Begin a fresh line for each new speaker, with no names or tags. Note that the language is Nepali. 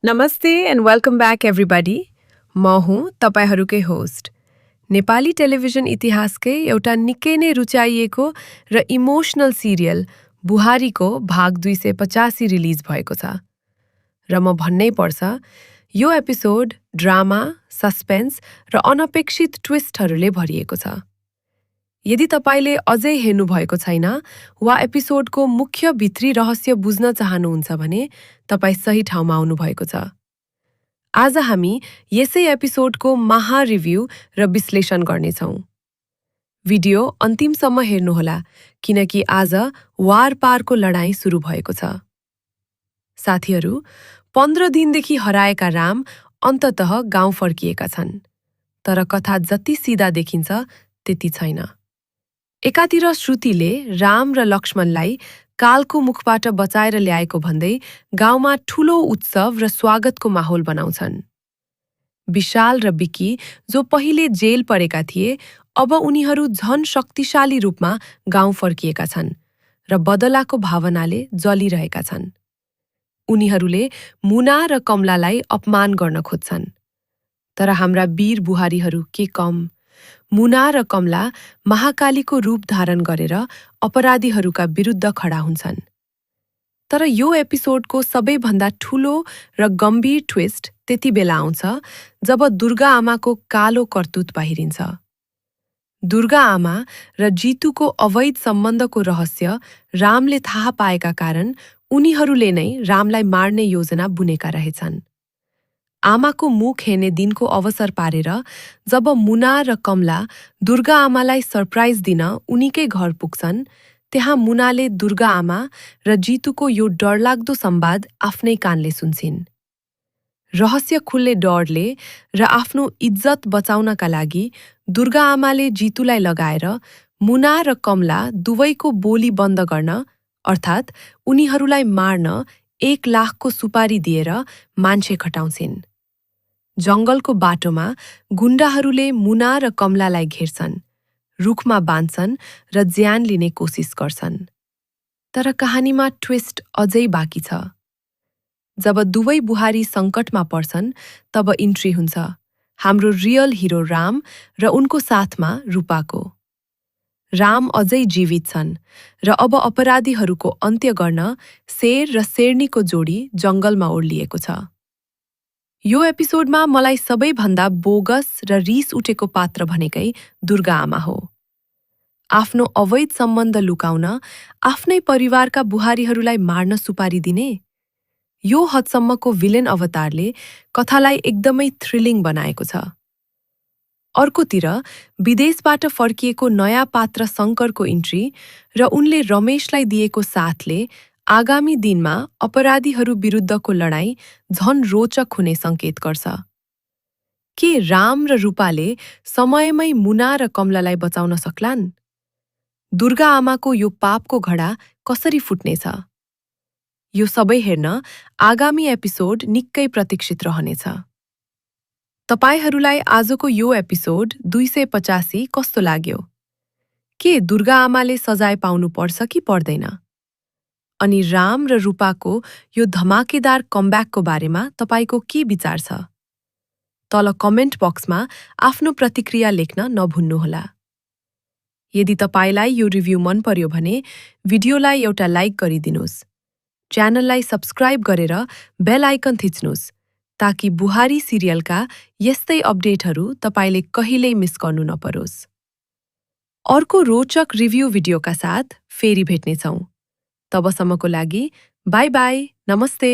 नमस्ते एन्ड वेलकम ब्याक एभ्रिबडी। म हुँ तपाईहरूकै होस्ट। नेपाली टेलिभिजन इतिहासकै एउटा निकै नै रुचाइएको र इमोसनल सिरियल बुहारीको भाग 285 रिलिज भएको छ। र म भन्नै पर्छ, यो एपिसोड ड्रामा, सस्पेन्स र अनपेक्षित ट्विस्टहरूले भरिएको छ। यदि तपाईले अझै हेर्नु भएको छैन वा एपिसोडको मुख्य भित्री रहस्य बुझ्न चाहनुहुन्छ भने तपाई सही ठाउँमा आउनु भएको छ। आज हामी यसै एपिसोडको महा रिभ्यू र विश्लेषण गर्नेछौँ। भिडियो अन्तिमसम्म हेर्नुहोला किनकि आज वार-पारको लडाईँ सुरु भएको छ। साथीहरू, 15 दिनदेखि हराएका राम अन्ततः गाउँ फर्किएका छन्। तर कथा जति सिधा देखिन्छ त्यति छैन। एकातिर श्रुतिले राम र लक्ष्मणलाई कालको मुखबाट बचाएर ल्याएको भन्दै गाउँमा ठूलो उत्सव र स्वागतको माहौल बनाउँछन्। विशाल र विकी जो पहिले जेल परेका थिए, अब उनीहरू झन शक्तिशाली रूपमा गाउँ फर्किएका छन् र बदलाको भावनाले जलिरहेका छन्। उनीहरूले मुना र कमलालाई अपमान गर्न खोज्छन्। तर हाम्रा वीर बुहारीहरू के कम। मुना र कमला महाकालीको रूप धारण गरेर अपराधीहरूका विरुद्ध खडा हुन्छन्। तर यो एपिसोडको सबैभन्दा ठूलो र गम्भीर ट्विस्ट त्यति बेला आउँछ जब दुर्गा आमाको कालो करतुत बाहिरिन्छ। दुर्गा आमा र जितुको अवैध सम्बन्धको रहस्य रामले थाहा पाएका कारण उनीहरूले नै रामलाई मार्ने योजना बुनेका रहेछन्। आमाको मुख हेर्ने दिनको अवसर पारेर जब मुना र कमला दुर्गा आमालाई सरप्राइज दिन उनीकै घर पुग्छन्, त्यहाँ मुनाले दुर्गा आमा र जितुको यो डरलाग्दो संवाद आफ्नै कानले सुन्छिन्। रहस्य खुल्ने डरले र आफ्नो इज्जत बचाउनका लागि दुर्गा आमाले जितुलाई लगाएर मुना र कमला दुवैको बोली बन्द गर्न अर्थात् उनीहरूलाई मार्न 1 लाखको सुपारी दिएर मान्छे खटाउँछिन्। जङ्गलको बाटोमा गुण्डाहरूले मुना र कमलालाई घेर्छन्, रुखमा बाँध्छन् र ज्यान लिने कोसिस गर्छन्। तर कहानीमा ट्विस्ट अझै बाँकी छ। जब दुवै बुहारी सङ्कटमा पर्छन्, तब इन्ट्री हुन्छ हाम्रो रियल हिरो राम र उनको साथमा रूपाको। राम अझै जीवित छन् र अब अपराधीहरूको अन्त्य गर्न शेर र शेरनीको जोडी जङ्गलमा ओर्लिएको छ। यो एपिसोडमा मलाई सबैभन्दा बोगस र रिस उठेको पात्र भनेकै दुर्गा आमा हो। आफ्नो अवैध सम्बन्ध लुकाउन आफ्नै परिवारका बुहारीहरूलाई मार्न सुपारी दिने, यो हदसम्मको विलेन अवतारले कथालाई एकदमै थ्रिलिङ बनाएको छ। अर्कोतिर विदेशबाट फर्किएको नयाँ पात्र शङ्करको इन्ट्री र उनले रमेशलाई दिएको साथले आगामी दिनमा अपराधीहरू विरुद्धको लडाईँ झन रोचक हुने सङ्केत गर्छ। के राम र रूपाले समयमै मुना र कमलालाई बचाउन सक्लान्? दुर्गा आमाको यो पापको घडा कसरी फुट्नेछ? यो सबै हेर्न आगामी एपिसोड निकै प्रतीक्षित रहनेछ। तपाईहरूलाई आजको यो एपिसोड 285 कस्तो लाग्यो? के दुर्गा आमाले सजाय पाउनु पर्छ कि पर्दैन? अनि राम र रूपाको यो धमाकेदार कमब्याकको बारेमा तपाईको के विचार छ? तल कमेन्ट बक्समा आफ्नो प्रतिक्रिया लेख्न नभुल्नुहोला। यदि तपाईलाई यो रिभ्यू मन पर्यो भने भिडियोलाई एउटा लाइक गरिदिनुस्। च्यानललाई सब्स्क्राइब गरेर बेल आइकन थिच्नुस् ताकि बुहारी सिरियलका यस्तै अपडेटहरू तपाईले कहिल्यै मिस गर्नु नपरोस्। अर्को रोचक रिभ्यू भिडियोका साथ फेरि भेट्नेछौँ। तबसम्मको लागि बाई बाई, नमस्ते।